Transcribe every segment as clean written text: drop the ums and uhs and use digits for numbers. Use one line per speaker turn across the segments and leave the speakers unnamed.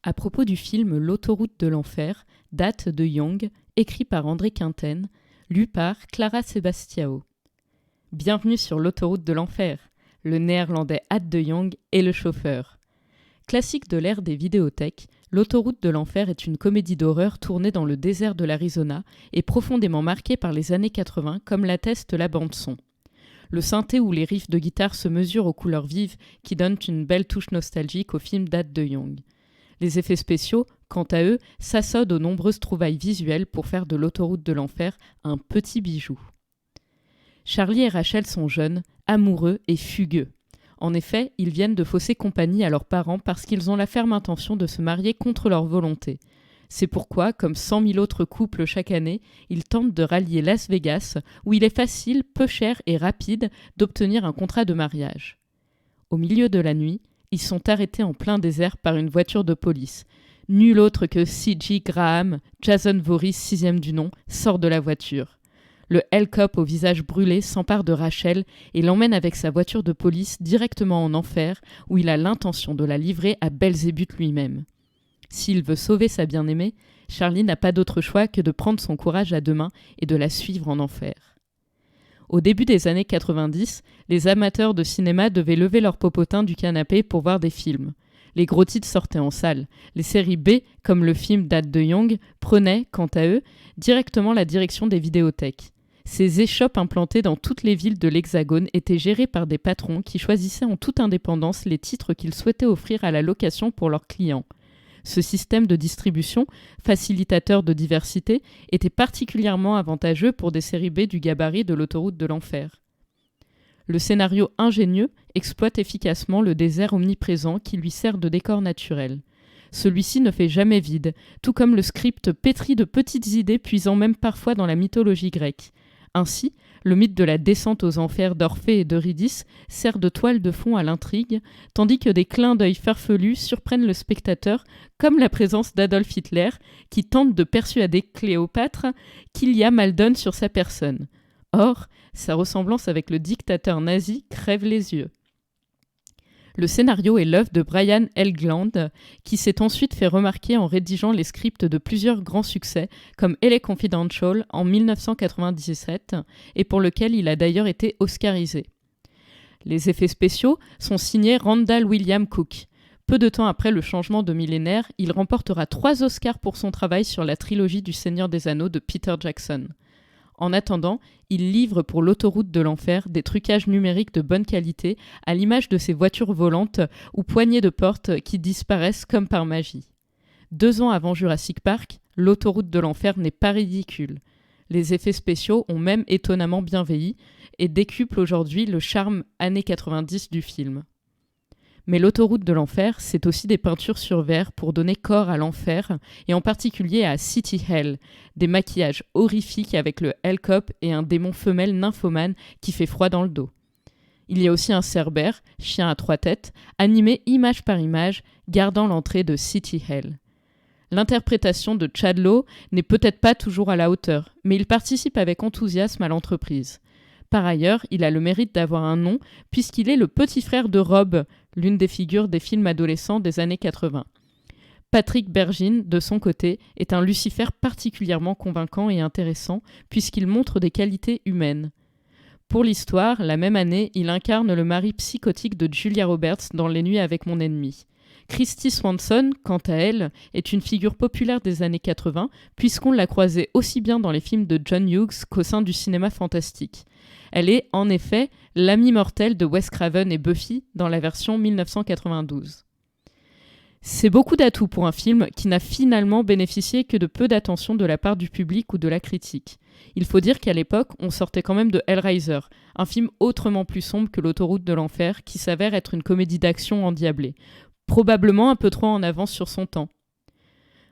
À propos du film L'autoroute de l'enfer, d'Hat de Jong, écrit par André Quinten, lu par Clara Sebastião. Bienvenue sur l'autoroute de l'enfer. Le néerlandais Hat de Jong est le chauffeur. Classique de l'ère des vidéothèques, L'autoroute de l'enfer est une comédie d'horreur tournée dans le désert de l'Arizona et profondément marquée par les années 80 comme l'atteste la bande-son. Le synthé ou les riffs de guitare se mesurent aux couleurs vives qui donnent une belle touche nostalgique au film d'Hat de Jong. Les effets spéciaux, quant à eux, s'assaudent aux nombreuses trouvailles visuelles pour faire de l'autoroute de l'enfer un petit bijou. Charlie et Rachel sont jeunes, amoureux et fugueux. En effet, ils viennent de fausser compagnie à leurs parents parce qu'ils ont la ferme intention de se marier contre leur volonté. C'est pourquoi, comme 100 000 autres couples chaque année, ils tentent de rallier Las Vegas, où il est facile, peu cher et rapide d'obtenir un contrat de mariage. Au milieu de la nuit, ils sont arrêtés en plein désert par une voiture de police. Nul autre que C.J. Graham, Jason Voorhees, 6e du nom, sort de la voiture. Le Hellcop au visage brûlé s'empare de Rachel et l'emmène avec sa voiture de police directement en enfer, où il a l'intention de la livrer à Belzébuth lui-même. S'il veut sauver sa bien-aimée, Charlie n'a pas d'autre choix que de prendre son courage à deux mains et de la suivre en enfer. Au début des années 90, les amateurs de cinéma devaient lever leur popotin du canapé pour voir des films. Les gros titres sortaient en salle. Les séries B, comme le film d'Hat de Jong, prenaient, quant à eux, directement la direction des vidéothèques. Ces échoppes implantées dans toutes les villes de l'Hexagone étaient gérées par des patrons qui choisissaient en toute indépendance les titres qu'ils souhaitaient offrir à la location pour leurs clients. Ce système de distribution, facilitateur de diversité, était particulièrement avantageux pour des séries B du gabarit de l'autoroute de l'enfer. Le scénario ingénieux exploite efficacement le désert omniprésent qui lui sert de décor naturel. Celui-ci ne fait jamais vide, tout comme le script pétri de petites idées puisant même parfois dans la mythologie grecque. Ainsi, le mythe de la descente aux enfers d'Orphée et d'Eurydice sert de toile de fond à l'intrigue, tandis que des clins d'œil farfelus surprennent le spectateur, comme la présence d'Adolf Hitler, qui tente de persuader Cléopâtre qu'il y a mal donne sur sa personne. Or, sa ressemblance avec le dictateur nazi crève les yeux. Le scénario est l'œuvre de Brian Helgeland, qui s'est ensuite fait remarquer en rédigeant les scripts de plusieurs grands succès, comme LA Confidential en 1997, et pour lequel il a d'ailleurs été oscarisé. Les effets spéciaux sont signés Randall William Cook. Peu de temps après le changement de millénaire, il remportera 3 Oscars pour son travail sur la trilogie du Seigneur des Anneaux de Peter Jackson. En attendant, il livre pour l'autoroute de l'enfer des trucages numériques de bonne qualité, à l'image de ces voitures volantes ou poignées de porte qui disparaissent comme par magie. 2 ans avant Jurassic Park, l'autoroute de l'enfer n'est pas ridicule. Les effets spéciaux ont même étonnamment bien vieilli et décuplent aujourd'hui le charme années 90 du film. Mais l'autoroute de l'enfer, c'est aussi des peintures sur verre pour donner corps à l'enfer, et en particulier à City Hell, des maquillages horrifiques avec le Hellcop et un démon femelle nymphomane qui fait froid dans le dos. Il y a aussi un cerbère, chien à 3 têtes, animé image par image, gardant l'entrée de City Hell. L'interprétation de Chad Lowe n'est peut-être pas toujours à la hauteur, mais il participe avec enthousiasme à l'entreprise. Par ailleurs, il a le mérite d'avoir un nom, puisqu'il est le petit frère de Rob, l'une des figures des films adolescents des années 80. Patrick Bergin, de son côté, est un Lucifer particulièrement convaincant et intéressant, puisqu'il montre des qualités humaines. Pour l'histoire, la même année, il incarne le mari psychotique de Julia Roberts dans Les Nuits avec mon ennemi. Christy Swanson, quant à elle, est une figure populaire des années 80, puisqu'on l'a croisée aussi bien dans les films de John Hughes qu'au sein du cinéma fantastique. Elle est, en effet, l'amie mortelle de Wes Craven et Buffy dans la version 1992. C'est beaucoup d'atouts pour un film qui n'a finalement bénéficié que de peu d'attention de la part du public ou de la critique. Il faut dire qu'à l'époque, on sortait quand même de Hellraiser, un film autrement plus sombre que l'autoroute de l'enfer qui s'avère être une comédie d'action endiablée, probablement un peu trop en avance sur son temps.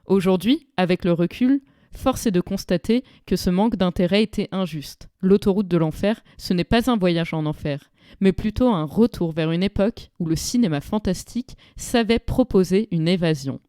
Aujourd'hui, avec le recul, force est de constater que ce manque d'intérêt était injuste. L'autoroute de l'enfer, ce n'est pas un voyage en enfer, mais plutôt un retour vers une époque où le cinéma fantastique savait proposer une évasion.